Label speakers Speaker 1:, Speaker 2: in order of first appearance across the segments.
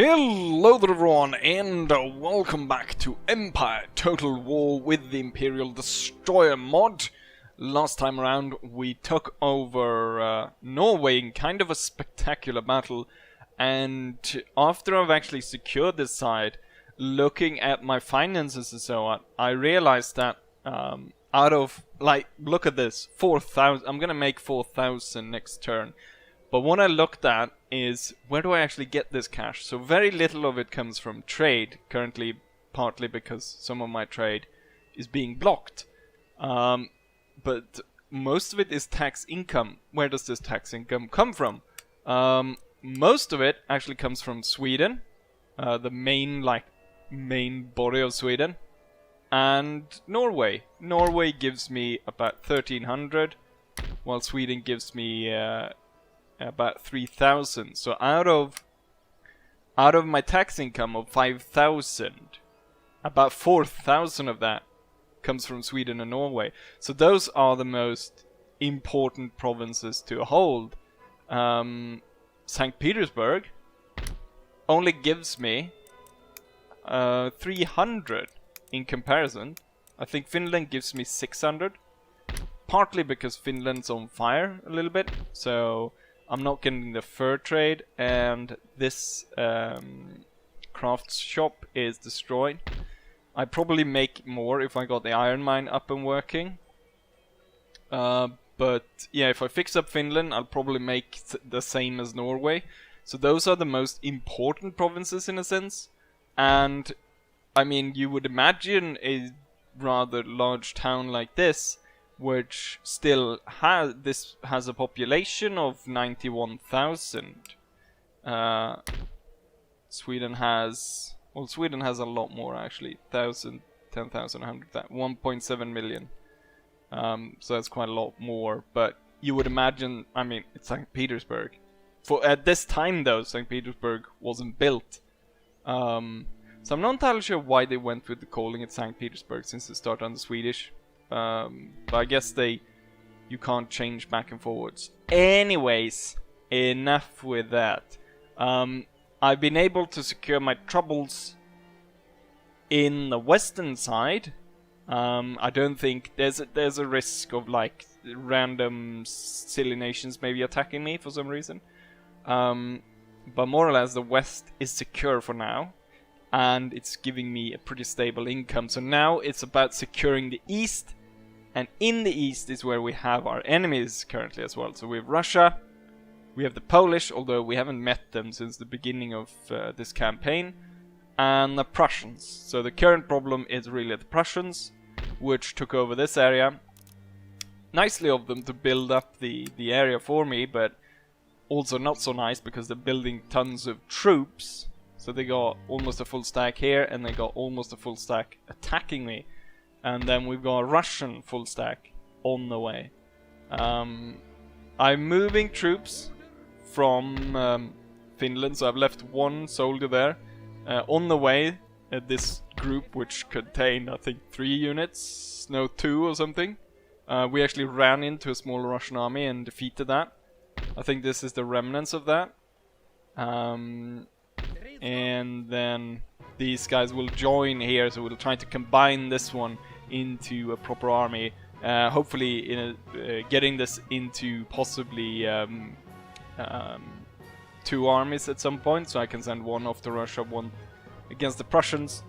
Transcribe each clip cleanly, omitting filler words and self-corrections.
Speaker 1: Hello there everyone, and welcome back to Empire Total War with the Imperial Destroyer mod. Last time around we took over Norway in kind of a spectacular battle, and after I've actually secured this side, looking at my finances and so on, I realized that out of, like, look at this, 4,000, I'm gonna make 4,000 next turn. But what I looked at is, where do I actually get this cash? So very little of it comes from trade, currently partly because some of my trade is being blocked. But most of it is tax income. Where does this tax income come from? Most of it actually comes from Sweden, the main body of Sweden, and Norway. Norway gives me about 1,300, while Sweden gives me about 3,000. So out of my tax income of 5,000, about 4,000 of that comes from Sweden and Norway. So those are the most important provinces to hold. St. Petersburg only gives me 300 in comparison. I think Finland gives me 600, partly because Finland's on fire a little bit, so I'm not getting the fur trade, and this crafts shop is destroyed. I probably make more if I got the iron mine up and working. But yeah, if I fix up Finland, I'll probably make the same as Norway. So those are the most important provinces in a sense. And I mean, you would imagine a rather large town like this, which still has a population of 91,000. Sweden has a lot more actually. 1,000, 10,000, 100,000, 1.7 million. So that's quite a lot more. But you would imagine, I mean, it's St. Petersburg. At this time though, St. Petersburg wasn't built. So I'm not entirely sure why they went with calling it St. Petersburg, since it started on the Swedish. But I guess you can't change back and forwards. Anyways, enough with that. I've been able to secure my troubles in the western side. I don't think there's a risk of like random silly nations maybe attacking me for some reason. But more or less the west is secure for now, and it's giving me a pretty stable income. So now it's about securing the east. And in the east is where we have our enemies currently as well. So we have Russia, we have the Polish, although we haven't met them since the beginning of this campaign, and the Prussians. So the current problem is really the Prussians, which took over this area. Nicely of them to build up the area for me, but also not so nice because they're building tons of troops. So they got almost a full stack here, and they got almost a full stack attacking me. And then we've got a Russian full stack on the way. I'm moving troops from Finland, so I've left one soldier there. On the way, this group, which contained, I think, 3 units, no, 2 or something. We actually ran into a small Russian army and defeated that. I think this is the remnants of that. And then these guys will join here, so we'll try to combine this one into a proper army. Hopefully getting this into possibly 2 armies at some point, so I can send one off to Russia, one against the Prussians.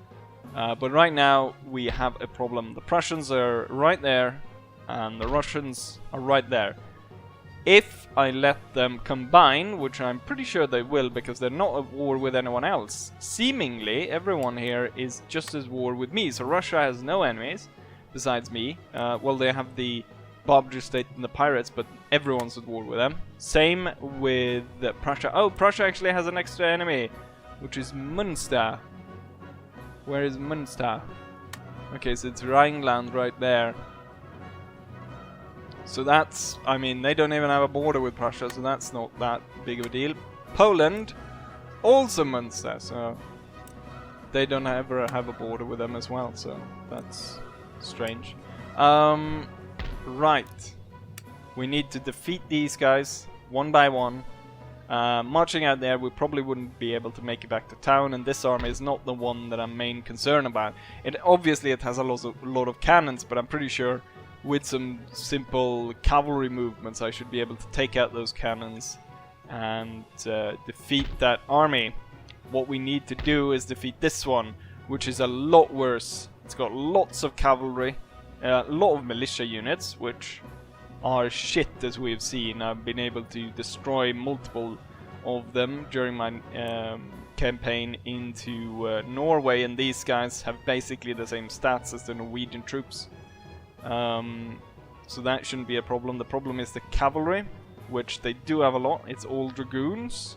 Speaker 1: But right now we have a problem. The Prussians are right there, and the Russians are right there. If I let them combine, which I'm pretty sure they will, because they're not at war with anyone else. Seemingly, everyone here is just at war with me. So Russia has no enemies besides me. Well, they have the Barbary State and the pirates, but everyone's at war with them. Same with Prussia. Oh, Prussia actually has an extra enemy, which is Münster. Where is Münster? Okay, so it's Rhineland right there. So that's, I mean, they don't even have a border with Prussia, so that's not that big of a deal. Poland, also Munster, so they don't ever have a border with them as well, so that's strange. Right. We need to defeat these guys one by one. Marching out there, we probably wouldn't be able to make it back to town, and this army is not the one that I'm main concerned about. Obviously it has a lot of cannons, but I'm pretty sure with some simple cavalry movements I should be able to take out those cannons and defeat that army. What we need to do is defeat this one, which is a lot worse. It's got lots of cavalry, a lot of militia units, which are shit, as we've seen. I've been able to destroy multiple of them during my campaign into Norway, and these guys have basically the same stats as the Norwegian troops. So that shouldn't be a problem. The problem is the cavalry, which they do have a lot. It's all dragoons,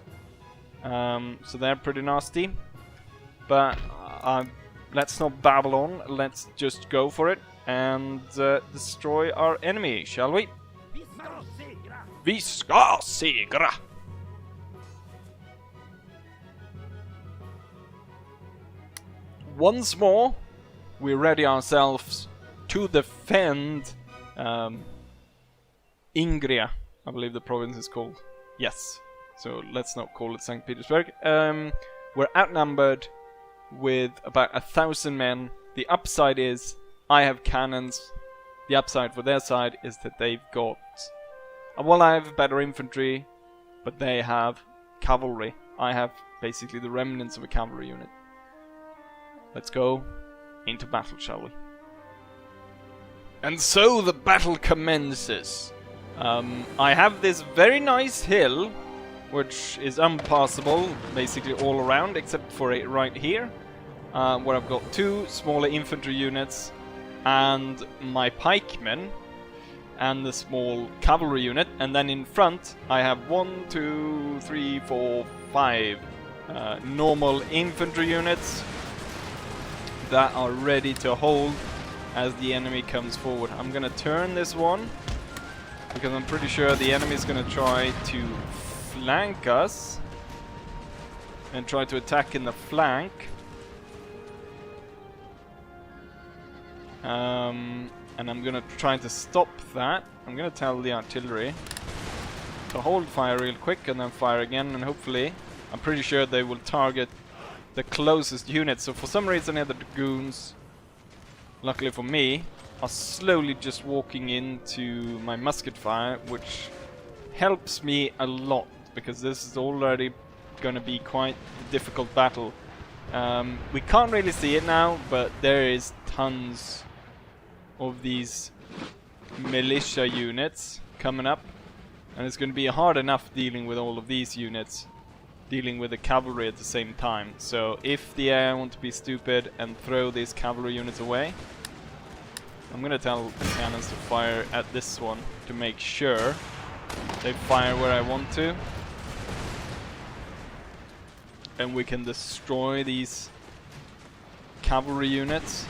Speaker 1: so they're pretty nasty. But let's not babble on, let's just go for it and destroy our enemy, shall we? Vi ska segra! Once more, we ready ourselves to defend Ingria, I believe the province is called. Yes, so let's not call it St. Petersburg. We're outnumbered with about 1,000 men. The upside is I have cannons. The upside for their side is that they've got... Well, I have better infantry, but they have cavalry. I have basically the remnants of a cavalry unit. Let's go into battle, shall we? And so the battle commences. I have this very nice hill, which is unpassable basically all around, except for it right here, where I've got 2 smaller infantry units and my pikemen and the small cavalry unit, and then in front I have 1, 2, 3, 4, 5 normal infantry units that are ready to hold as the enemy comes forward. I'm gonna turn this one because I'm pretty sure the enemy is gonna try to flank us and try to attack in the flank. And I'm gonna try to stop that. I'm gonna tell the artillery to hold fire real quick and then fire again, and hopefully, I'm pretty sure they will target the closest unit. So for some reason here the dragoons, luckily for me, are slowly just walking into my musket fire, which helps me a lot because this is already gonna be quite a difficult battle. We can't really see it now, but there is tons of these militia units coming up, and it's going to be hard enough dealing with all of these units, dealing with the cavalry at the same time. So if the AI want to be stupid and throw these cavalry units away, I'm going to tell the cannons to fire at this one to make sure they fire where I want to, and we can destroy these cavalry units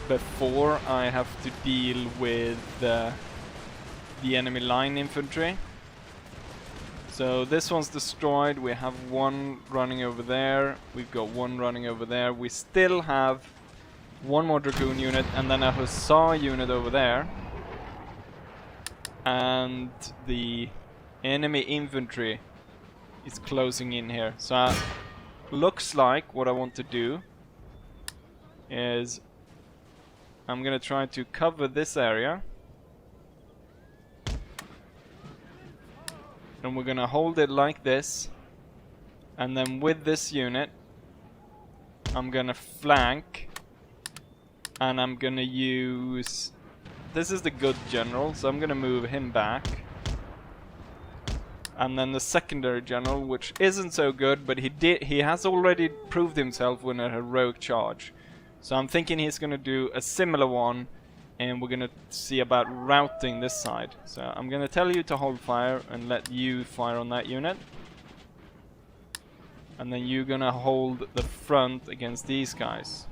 Speaker 1: before I have to deal with the enemy line infantry. So this one's destroyed. We have 1 running over there. We've got 1 running over there. We still have 1 more dragoon unit and then a hussar unit over there. And the enemy infantry is closing in here. So looks like what I want to do is I'm gonna try to cover this area, and we're gonna hold it like this, and then with this unit I'm gonna flank, and I'm gonna use... This is the good general, so I'm gonna move him back, and then the secondary general, which isn't so good, but he has already proved himself with a heroic charge. So I'm thinking he's going to do a similar one, and we're going to see about routing this side. So I'm going to tell you to hold fire and let you fire on that unit. And then you're going to hold the front against these guys.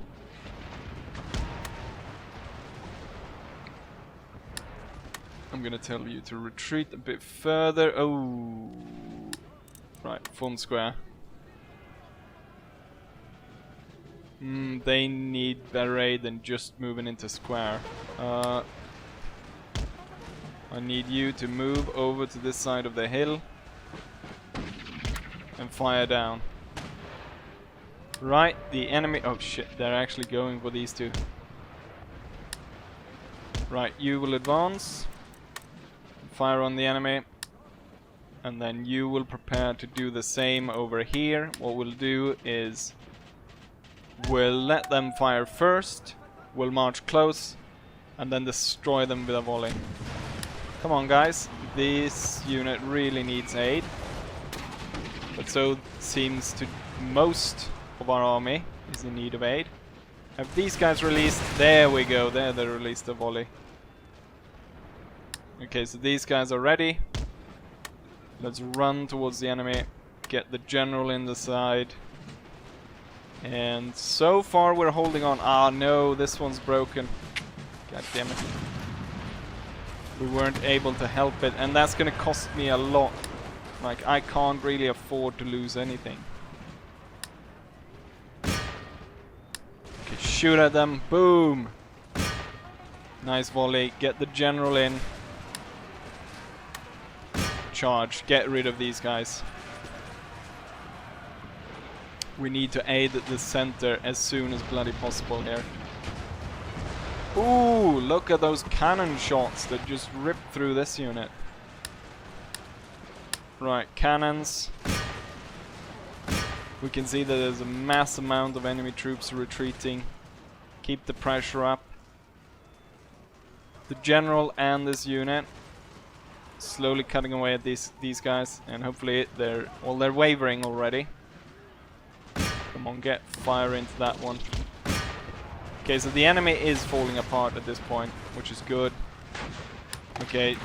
Speaker 1: I'm going to tell you to retreat a bit further. Oh, right, form square. They need better aid than just moving into square. I need you to move over to this side of the hill and fire down. Right, the enemy... Oh shit, they're actually going for these two. Right, you will advance. Fire on the enemy. And then you will prepare to do the same over here. What we'll do is... we'll let them fire first. We'll march close. And then destroy them with a volley. Come on, guys. This unit really needs aid. But so seems to most of our army is in need of aid. Have these guys released? There we go. There they released the volley. Okay, so these guys are ready. Let's run towards the enemy. Get the general in the side. And so far we're holding on. Ah no, this one's broken. God damn it. We weren't able to help it, and that's gonna cost me a lot. Like, I can't really afford to lose anything. Okay, shoot at them. Boom! Nice volley. Get the general in. Charge. Get rid of these guys. We need to aid the center as soon as bloody possible here. Ooh, look at those cannon shots that just ripped through this unit. Right, cannons. We can see that there's a mass amount of enemy troops retreating. Keep the pressure up. The general and this unit slowly cutting away at these guys, and hopefully they're wavering already. Come on, get fire into that one. Okay, so the enemy is falling apart at this point, which is good. Okay,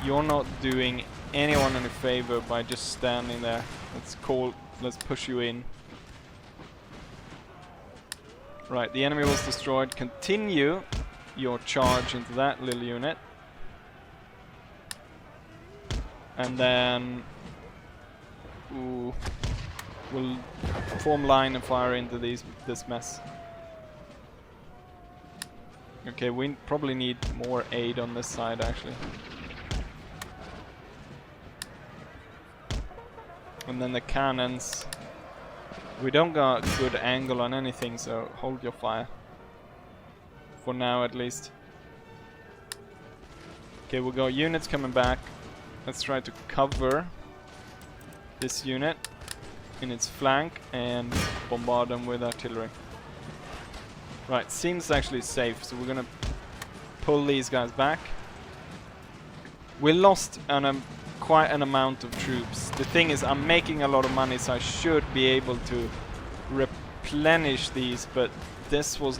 Speaker 1: you're not doing anyone any favor by just standing there. Let's push you in. Right, the enemy was destroyed. Continue your charge into that little unit. And then... ooh, we'll form line and fire into this mess. Okay, we probably need more aid on this side, actually. And then the cannons. We don't got a good angle on anything, so hold your fire. For now, at least. Okay, we got units coming back. Let's try to cover this unit in its flank and bombard them with artillery. Right, seems actually safe, so we're gonna pull these guys back. We lost quite an amount of troops. The thing is, I'm making a lot of money, so I should be able to replenish these, but that was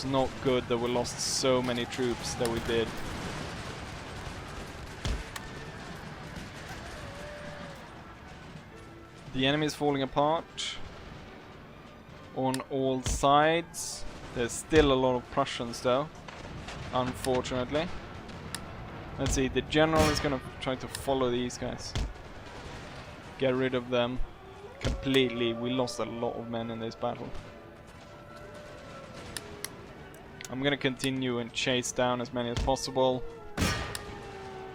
Speaker 1: not good that we lost so many troops that we did. The enemy is falling apart on all sides. There's still a lot of Prussians though, unfortunately. Let's see, the general is gonna try to follow these guys. Get rid of them completely. We lost a lot of men in this battle. I'm gonna continue and chase down as many as possible.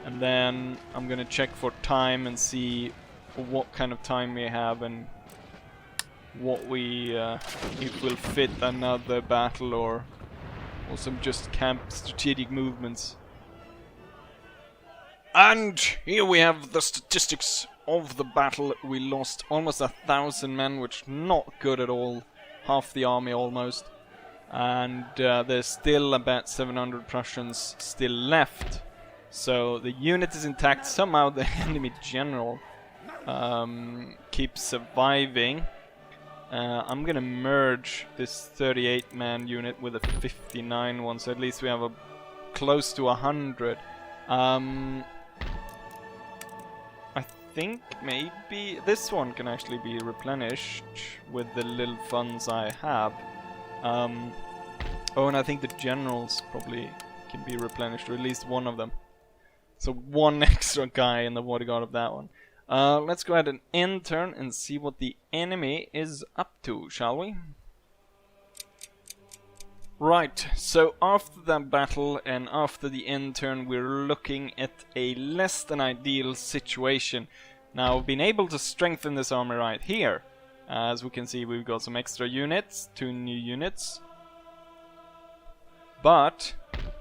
Speaker 1: And then I'm gonna check for time and see what kind of time we have and what we if we'll fit another battle or some just camp strategic movements. And here we have the statistics of the battle. We lost almost 1,000 men, which not good at all. Half the army almost. And there's still about 700 Prussians still left. So the unit is intact. Somehow the enemy general keeps surviving. I'm gonna merge this 38-man unit with a 59 one, so at least we have a close to 100. I think maybe this one can actually be replenished with the little funds I have. Oh, and I think the generals probably can be replenished, or at least one of them. So one extra guy in the bodyguard of that one. Let's go ahead and end turn and see what the enemy is up to, shall we? Right, so after that battle and after the end turn, we're looking at a less than ideal situation. Now, we've been able to strengthen this army right here. As we can see, we've got some extra units, 2 new units. But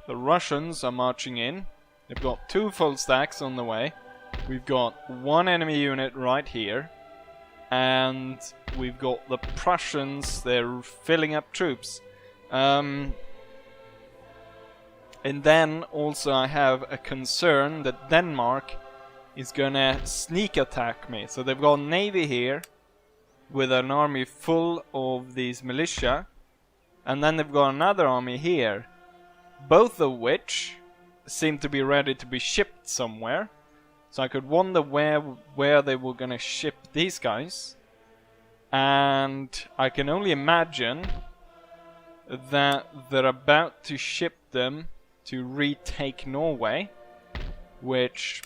Speaker 1: the Russians are marching in. They've got 2 full stacks on the way. We've got 1 enemy unit right here. And we've got the Prussians, they're filling up troops. And then also I have a concern that Denmark is gonna sneak attack me. So they've got a navy here with an army full of these militia. And then they've got another army here. Both of which seem to be ready to be shipped somewhere. So I could wonder where they were gonna ship these guys. And I can only imagine that they're about to ship them to retake Norway. Which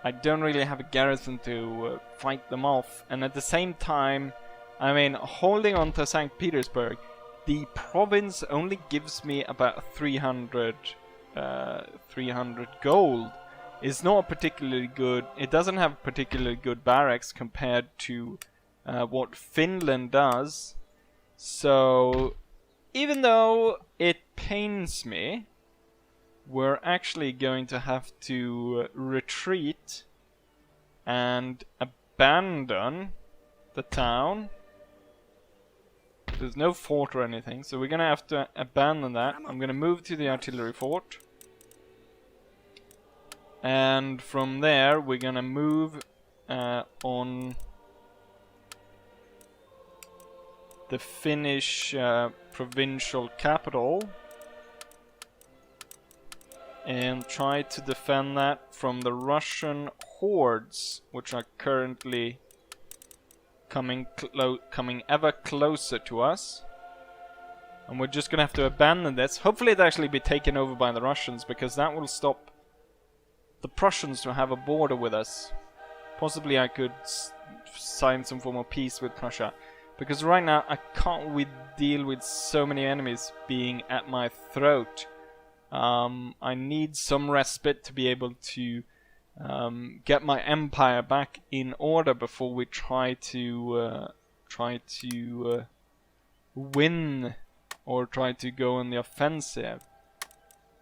Speaker 1: I don't really have a garrison to fight them off. And at the same time, I mean, holding on to St. Petersburg, the province only gives me about 300 gold. It's not particularly good. It doesn't have particularly good barracks compared to what Finland does. So even though it pains me, we're actually going to have to retreat and abandon the town. There's no fort or anything, so we're gonna have to abandon that. I'm gonna move to the artillery fort. And from there, we're gonna move on the Finnish provincial capital. And try to defend that from the Russian hordes, which are currently coming ever closer to us. And we're just gonna have to abandon this. Hopefully it'll actually be taken over by the Russians, because that will stop the Prussians to have a border with us. Possibly I could sign some form of peace with Prussia. Because right now I can't deal with so many enemies being at my throat. I need some respite to be able to get my empire back in order before we try to win or try to go on the offensive.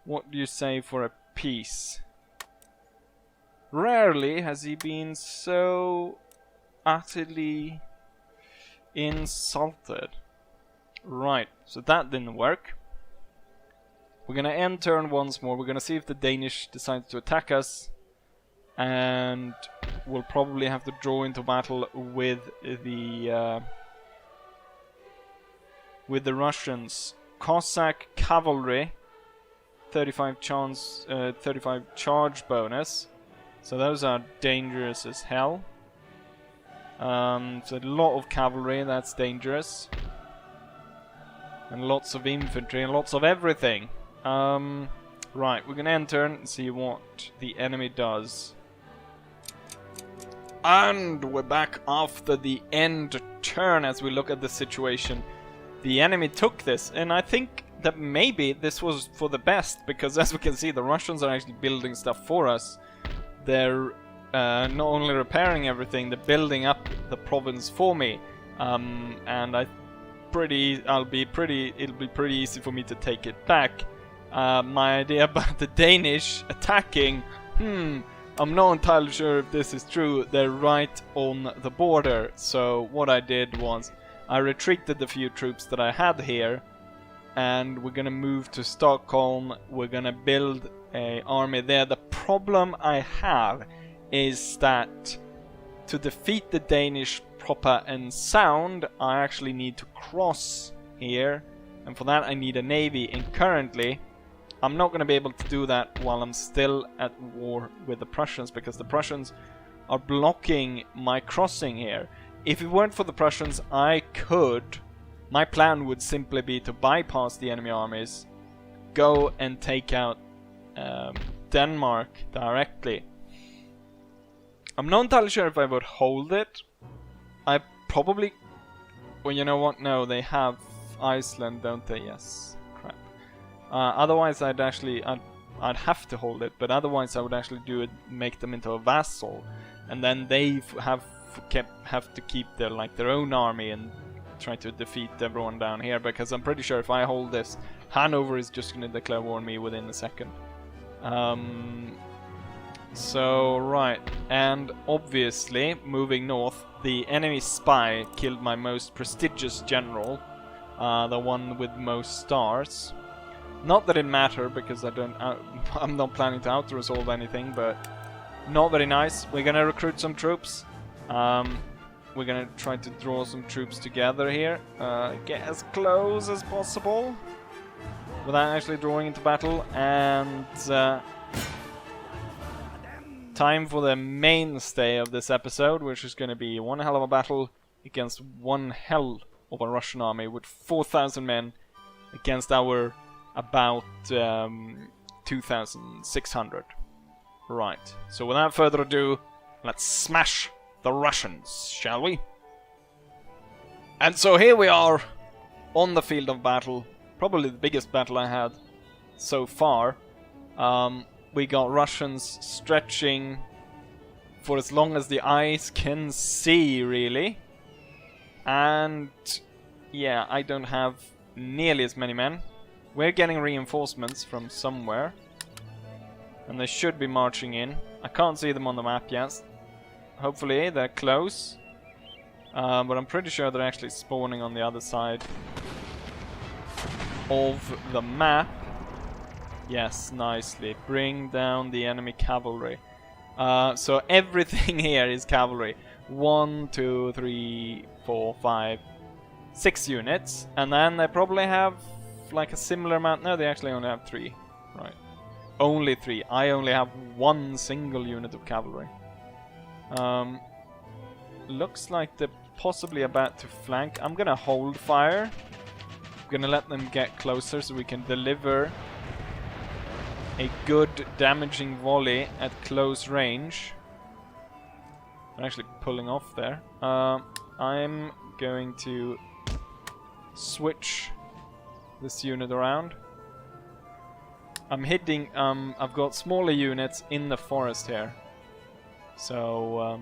Speaker 1: What do you say for a peace? Rarely has he been so utterly insulted. Right, so that didn't work. We're gonna end turn once more. We're gonna see if the Danish decide to attack us. And we'll probably have to draw into battle with the Russians. Cossack cavalry, 35 charge bonus. So those are dangerous as hell. So a lot of cavalry, that's dangerous. And lots of infantry and lots of everything. Right, we're gonna end turn and see what the enemy does. And we're back after the end turn as we look at the situation. The enemy took this, and I think that maybe this was for the best, because as we can see, the Russians are actually building stuff for us. They're not only repairing everything, they're building up the province for me. And it'll be pretty easy for me to take it back. My idea about the Danish attacking, I'm not entirely sure if this is true. They're right on the border. So what I did was I retreated the few troops that I had here, and we're gonna move to Stockholm. We're gonna build an army there. The problem I have is that to defeat the Danish proper and sound, I actually need to cross here, and for that I need a navy, and currently I'm not going to be able to do that while I'm still at war with the Prussians, because the Prussians are blocking my crossing here. If it weren't for the Prussians, my plan would simply be to bypass the enemy armies, go and take out Denmark directly. I'm not entirely sure if I would hold it. I probably... Well, you know what? No, they have Iceland, don't they? Yes. Crap. Otherwise, I'd I'd have to hold it, but otherwise I would actually do it, make them into a vassal, and then they have to keep their own army and try to defeat everyone down here, because I'm pretty sure if I hold this, Hanover is just going to declare war on me within a second. So, right, and obviously, moving north, the enemy spy killed my most prestigious general, the one with most stars. Not that it matters, because I'm not planning to out-resolve anything, but not very nice. We're gonna recruit some troops. We're gonna try to draw some troops together here. Get as close as possible without actually drawing into battle. And time for the mainstay of this episode, which is gonna be one hell of a battle against one hell of a Russian army with 4,000 men against our about 2,600. Right, so without further ado, let's smash the Russians, shall we? And so here we are on the field of battle, probably the biggest battle I had so far. We got Russians stretching for as long as the eyes can see, really. And yeah, I don't have nearly as many men. We're getting reinforcements from somewhere, and they should be marching in. I can't see them on the map yet. Hopefully they're close, but I'm pretty sure they're actually spawning on the other side of the map. Yes, nicely. Bring down the enemy cavalry. So everything here is cavalry. 1, 2, 3, 4, 5, 6 units, and then they probably have like a similar amount. No, they actually only have 3. Right. Only 3. I only have 1 single unit of cavalry. Looks like they're possibly about to flank. I'm gonna hold fire. I'm gonna let them get closer so we can deliver a good damaging volley at close range. I'm actually pulling off there. I'm going to switch this unit around. I'm hitting, I've got smaller units in the forest here. So,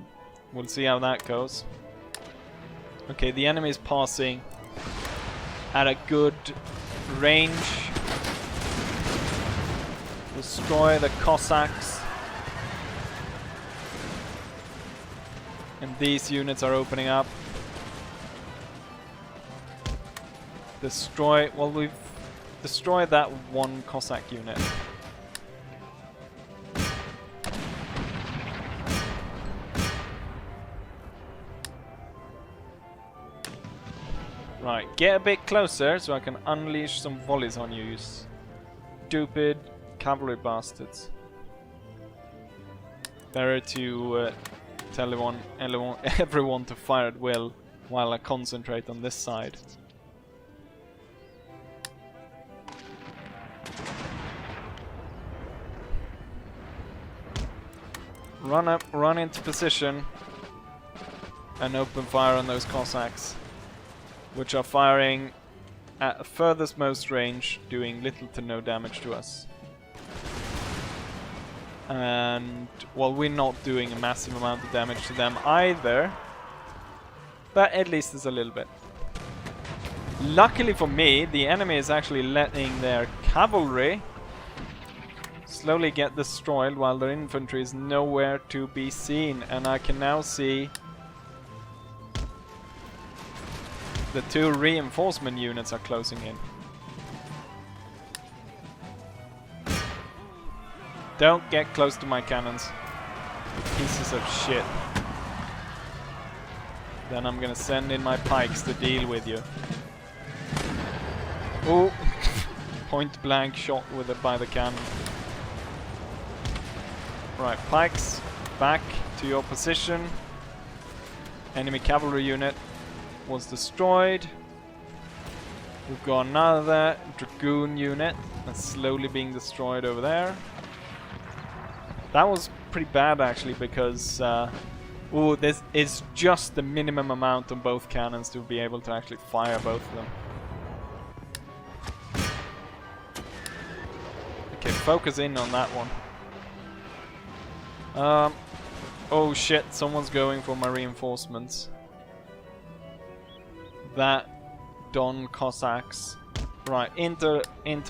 Speaker 1: we'll see how that goes. Okay, the enemy is passing at a good range. Destroy the Cossacks. And these units are opening up. Destroy, well, we've destroyed that one Cossack unit. Right, get a bit closer so I can unleash some volleys on you, you stupid cavalry bastards. Better to tell everyone to fire at will while I concentrate on this side. Run up, run into position, and open fire on those Cossacks, which are firing at furthest most range, doing little to no damage to us. And, well, we're not doing a massive amount of damage to them either, but at least it's a little bit. Luckily for me, the enemy is actually letting their cavalry slowly get destroyed while their infantry is nowhere to be seen, and I can now see the 2 reinforcement units are closing in. Don't get close to my cannons, pieces of shit. Then I'm gonna send in my pikes to deal with you. Oh, point blank shot with it by the cannon. Right, pikes, back to your position. Enemy cavalry unit was destroyed. We've got another dragoon unit that's slowly being destroyed over there. That was pretty bad actually, because ooh, this is just the minimum amount on both cannons to be able to actually fire both of them. Okay, focus in on that one. Oh shit, someone's going for my reinforcements. That Don Cossacks. Right, into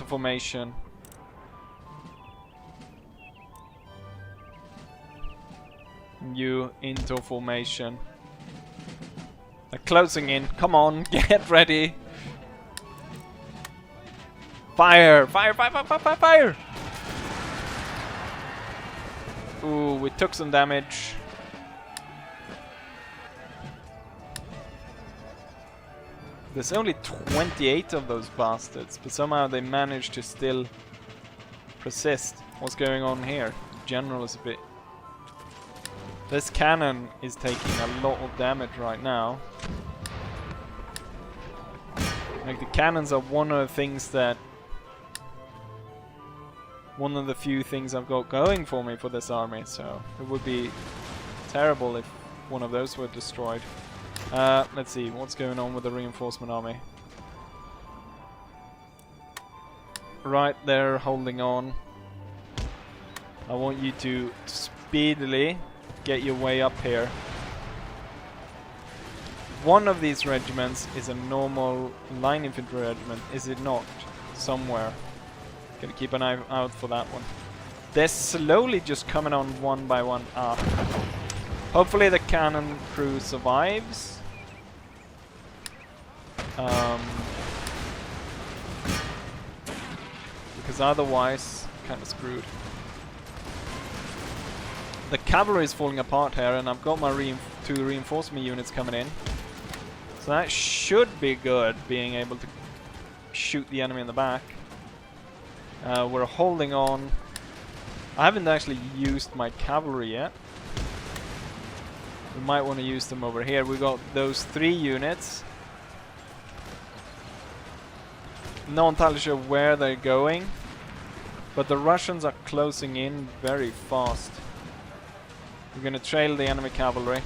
Speaker 1: formation. You into formation. They're closing in. Come on, get ready. Fire! Fire! Fire! Fire! Fire! Fire! Fire! Ooh, we took some damage. There's only 28 of those bastards, but somehow they managed to still persist. What's going on here? The general is a bit... This cannon is taking a lot of damage right now. Like, the cannons are one of the things that... One of the few things I've got going for me for this army, so it would be terrible if one of those were destroyed. Let's see, what's going on with the reinforcement army? Right, they're holding on. I want you to speedily get your way up here. One of these regiments is a normal line infantry regiment, is it not? Somewhere. Gotta keep an eye out for that one. They're slowly just coming on one by one up. Hopefully the cannon crew survives. Because otherwise, kind of screwed. The cavalry is falling apart here, and I've got my two reinforcement units coming in. So that should be good, being able to shoot the enemy in the back. We're holding on. I haven't actually used my cavalry yet. We might want to use them over here. We got those 3 units. Not entirely sure where they're going, but the Russians are closing in very fast. We're gonna trail the enemy cavalry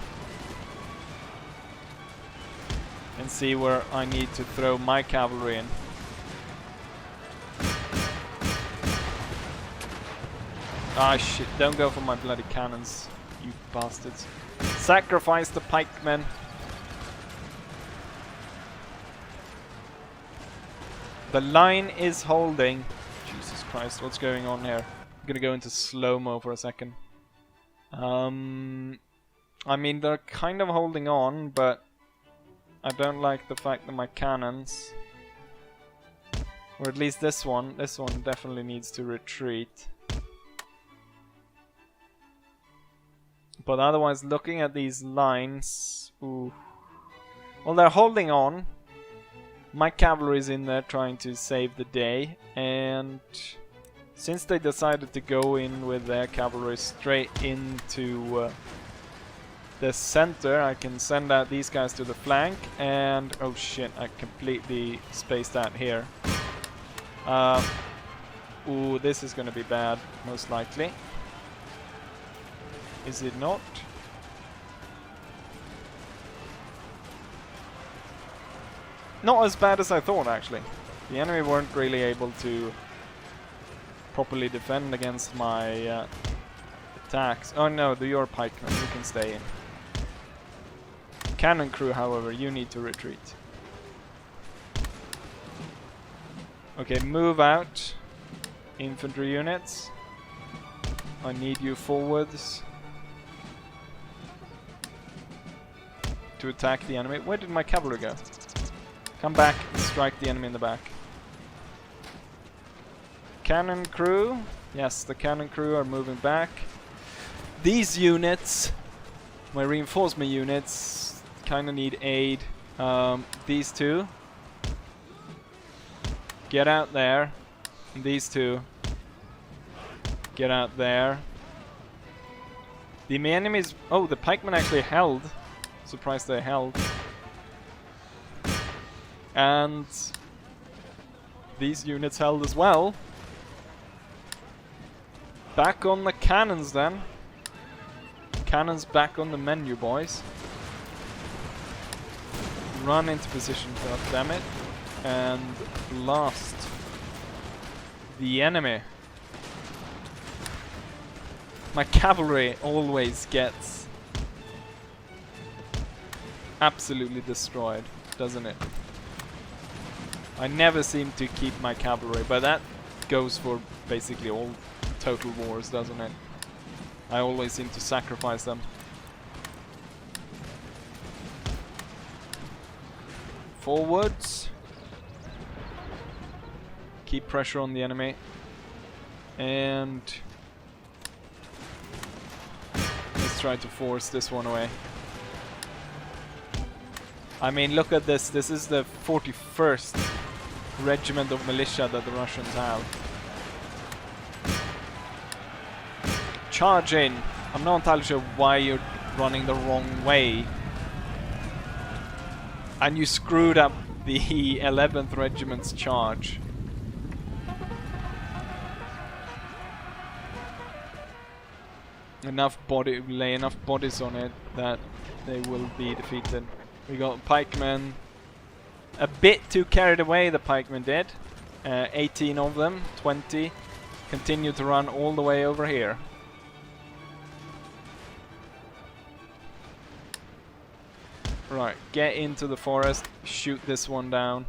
Speaker 1: and see where I need to throw my cavalry in. Ah shit, don't go for my bloody cannons, you bastards. Sacrifice the pikemen. The line is holding. Jesus Christ, what's going on here? I'm gonna go into slow-mo for a second. I mean, they're kind of holding on, but I don't like the fact that my cannons, or at least this one definitely needs to retreat. But otherwise, looking at these lines, ooh. Well, they're holding on. My cavalry is in there trying to save the day, and since they decided to go in with their cavalry straight into the center, I can send out these guys to the flank, and oh shit, I completely spaced out here. Ooh, this is gonna be bad, most likely. Is it not? Not as bad as I thought, actually. The enemy weren't really able to properly defend against my attacks. Oh no, your pikemen, you can stay in. Cannon crew, however, you need to retreat. Okay, move out. Infantry units. I need you forwards to attack the enemy. Where did my cavalry go? Come back and strike the enemy in the back. Cannon crew. Yes, the cannon crew are moving back. These units, my reinforcement units, kind of need aid. These two. Get out there. And these two. Get out there. The enemies... Oh, the pikemen actually held. Surprised they held. And these units held as well. Back on the cannons then. Cannons back on the menu, boys. Run into position, goddammit. And blast the enemy. My cavalry always gets absolutely destroyed, doesn't it? I never seem to keep my cavalry, but that goes for basically all total wars, doesn't it? I always seem to sacrifice them. Forwards. Keep pressure on the enemy. And let's try to force this one away. I mean, look at this. This is the 41st regiment of militia that the Russians have. Charge in. I'm not entirely sure why you're running the wrong way. And you screwed up the 11th regiment's charge. Lay enough bodies on it that they will be defeated. We got pikemen. A bit too carried away, the pikemen did. 18 of them, 20. Continue to run all the way over here. Right, get into the forest, shoot this one down.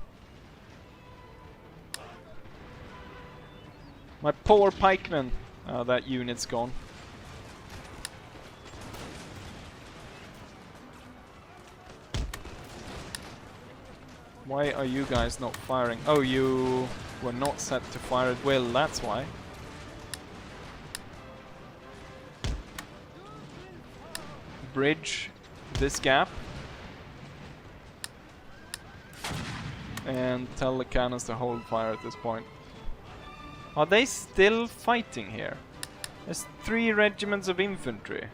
Speaker 1: My poor pikemen. That unit's gone. Why are you guys not firing? Oh, you were not set to fire at will, that's why. Bridge this gap. And tell the cannons to hold fire at this point. Are they still fighting here? There's 3 regiments of infantry.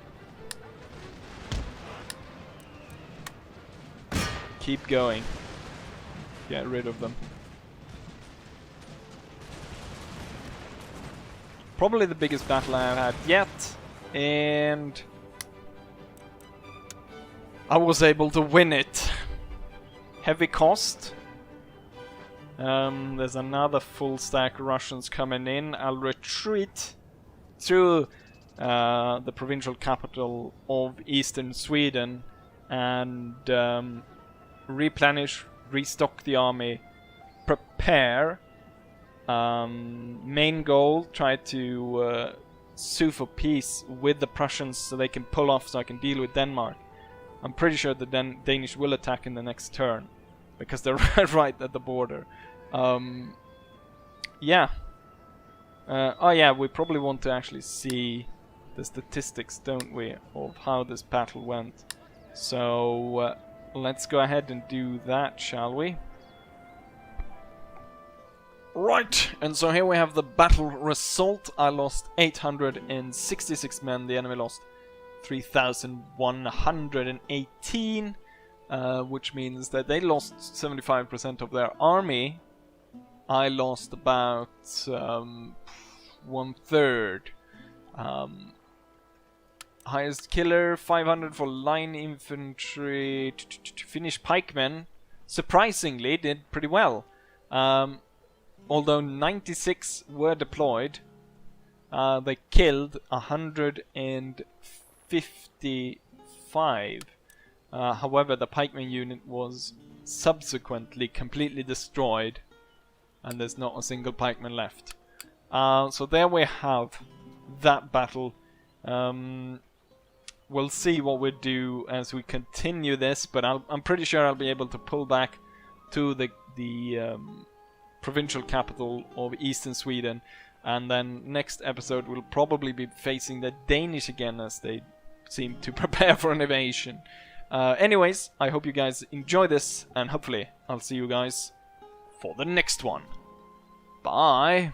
Speaker 1: Keep going. Get rid of them. Probably the biggest battle I've had yet, and I was able to win it. Heavy cost. There's another full stack Russians coming in. I'll retreat through the provincial capital of eastern Sweden and replenish, restock the army, prepare. Main goal, try to sue for peace with the Prussians so they can pull off so I can deal with Denmark. I'm pretty sure the Danish will attack in the next turn because they're right at the border. Yeah. Oh yeah, we probably want to actually see the statistics, don't we, of how this battle went. So let's go ahead and do that, shall we? Right, and so here we have the battle result. I lost 866 men, the enemy lost 3,118, which means that they lost 75% of their army. I lost about 1/3. Highest killer, 500 for line infantry. Finnish pikemen, surprisingly, did pretty well. Although 96 were deployed, they killed 155. However, the pikeman unit was subsequently completely destroyed, and there's not a single pikeman left. So there we have that battle. We'll see what we do as we continue this, but I'm pretty sure I'll be able to pull back to the provincial capital of eastern Sweden, and then next episode we'll probably be facing the Danish again as they seem to prepare for an invasion. Anyways, I hope you guys enjoy this, and hopefully I'll see you guys for the next one. Bye!